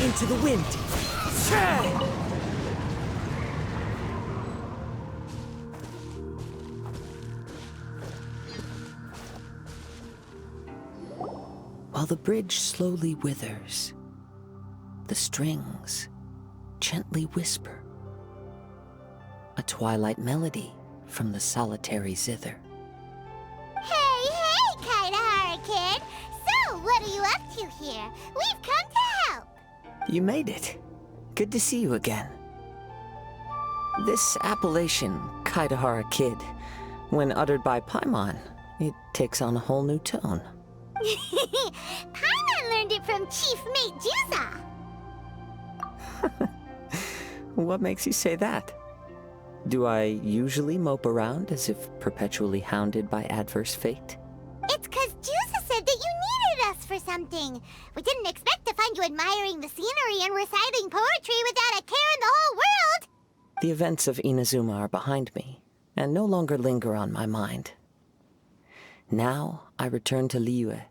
Into the wind! While the bridge slowly withers, the strings gently whisper a twilight melody from the solitary zither. Hey, Kaedehara kid! So, what are you up to here? We've come to help! You made it. Good to see you again. This appellation, Kaedehara Kid, when uttered by Paimon, it takes on a whole new tone. Paimon learned it from Chief Mate Juza. What makes you say that? Do I usually mope around as if perpetually hounded by adverse fate? It's 'cause Juza said that you needed us for something. We didn't expect to find you admiring the scenery and reciting poetry without a care in the whole world. The events of Inazuma are behind me, and no longer linger on my mind. Now I return to Liyue.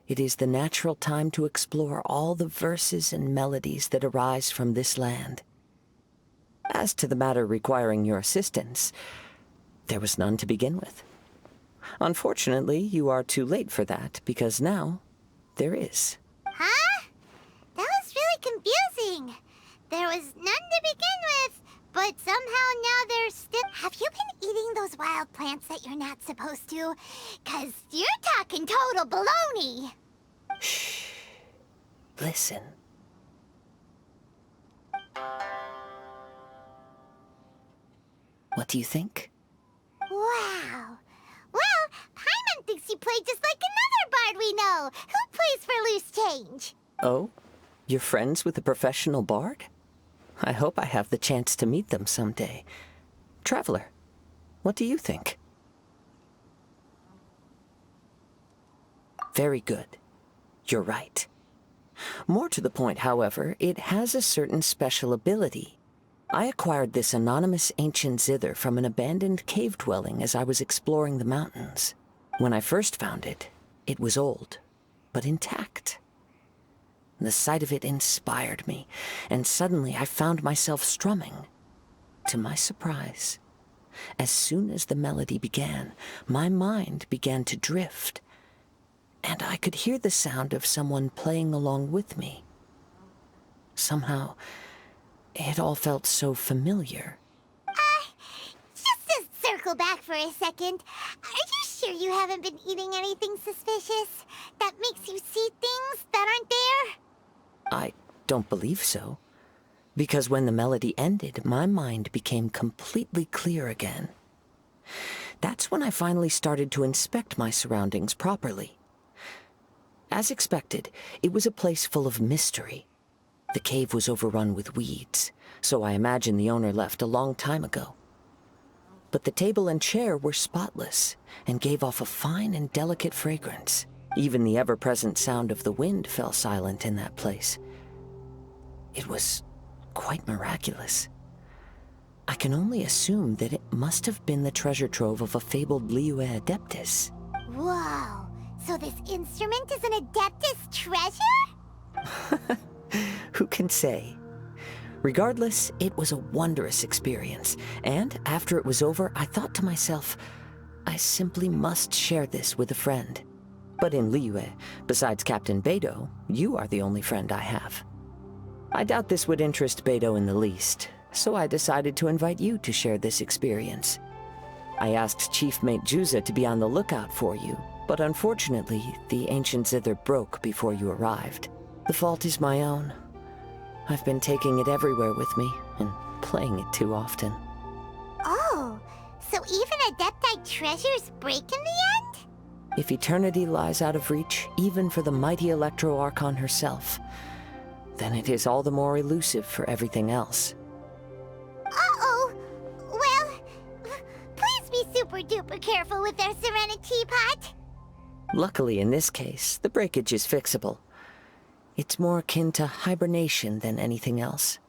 It is the natural time to explore all the verses and melodies that arise from this land. As to the matter requiring your assistance, there was none to begin with. Unfortunately, you are too late for that, because now there is. Huh? That was really confusing. There was none to begin with, but somehow now there's still... Have you been eating those wild plants that you're not supposed to? 'Cause you're talking total baloney. Shh. Listen. What do you think? Wow. Well, Paimon thinks you played just like another bard we know, who plays for loose change. Oh? You're friends with a professional bard? I hope I have the chance to meet them someday. Traveler, what do you think? Very good. You're right. More to the point, however, it has a certain special ability. I acquired this anonymous ancient zither from an abandoned cave dwelling as I was exploring the mountains. When I first found it, it was old, but intact. The sight of it inspired me, and suddenly I found myself strumming. To my surprise, as soon as the melody began, my mind began to drift, and I could hear the sound of someone playing along with me. Somehow, it all felt so familiar. Just to circle back for a second, are you sure you haven't been eating anything suspicious that makes you see things that aren't there? I don't believe so, because when the melody ended, my mind became completely clear again. That's when I finally started to inspect my surroundings properly. As expected, it was a place full of mystery. The cave was overrun with weeds, so I imagine the owner left a long time ago. But the table and chair were spotless and gave off a fine and delicate fragrance. Even the ever-present sound of the wind fell silent in that place. It was quite miraculous. I can only assume that it must have been the treasure trove of a fabled Liyue Adeptus. Whoa, so this instrument is an Adeptus treasure? Who can say? Regardless, it was a wondrous experience, and after it was over, I thought to myself, I simply must share this with a friend. But in Liyue, besides Captain Beidou, you are the only friend I have. I doubt this would interest Beidou in the least, so I decided to invite you to share this experience. I asked Chief Mate Juza to be on the lookout for you, but unfortunately, the ancient zither broke before you arrived. The fault is my own. I've been taking it everywhere with me, and playing it too often. Oh, so even Adepti treasures break in the end? If eternity lies out of reach, even for the mighty Electro Archon herself, then it is all the more elusive for everything else. Uh-oh. Well, please be super-duper careful with their Serenity Teapot. Luckily, in this case, the breakage is fixable. It's more akin to hibernation than anything else.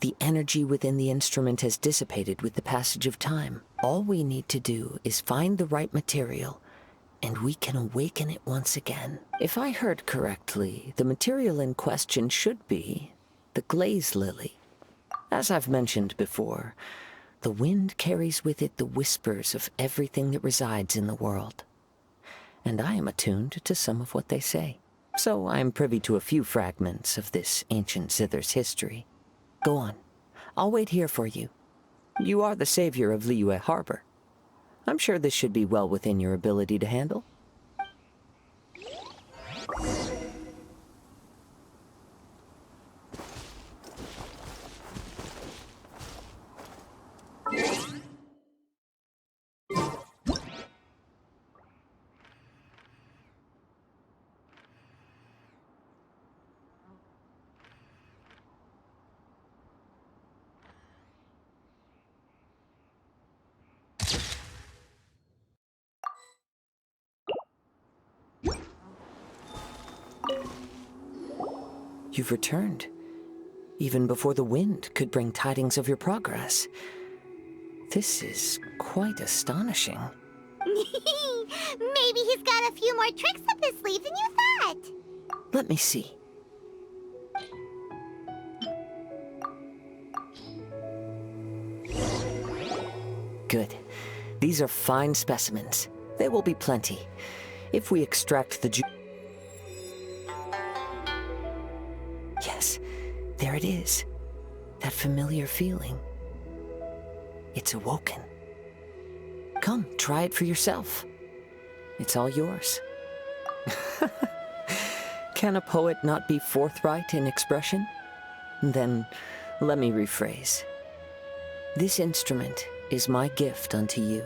The energy within the instrument has dissipated with the passage of time. All we need to do is find the right material and we can awaken it once again. If I heard correctly, the material in question should be the glaze lily. As I've mentioned before, the wind carries with it the whispers of everything that resides in the world. And I am attuned to some of what they say. So I am privy to a few fragments of this ancient zither's history. Go on. I'll wait here for you. You are the savior of Liyue Harbor. I'm sure this should be well within your ability to handle. You've returned, even before the wind could bring tidings of your progress. This is quite astonishing. Maybe he's got a few more tricks up his sleeve than you thought. Let me see. Good. These are fine specimens. There will be plenty. If we extract the Yes, there it is. That familiar feeling. It's awoken. Come, try it for yourself. It's all yours. Can a poet not be forthright in expression? Then, let me rephrase. This instrument is my gift unto you.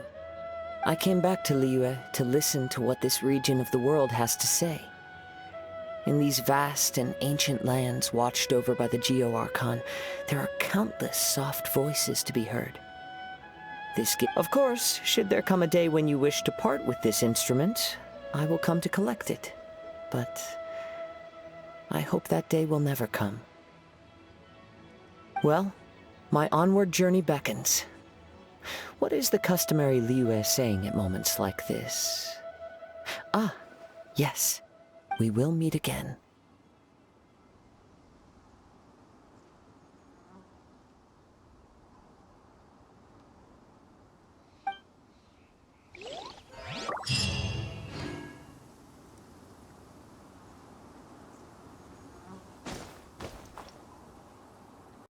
I came back to Liyue to listen to what this region of the world has to say. In these vast and ancient lands watched over by the Geo-Archon, there are countless soft voices to be heard. Of course, should there come a day when you wish to part with this instrument, I will come to collect it. But I hope that day will never come. Well, my onward journey beckons. What is the customary Liyue saying at moments like this? Ah, yes. We will meet again.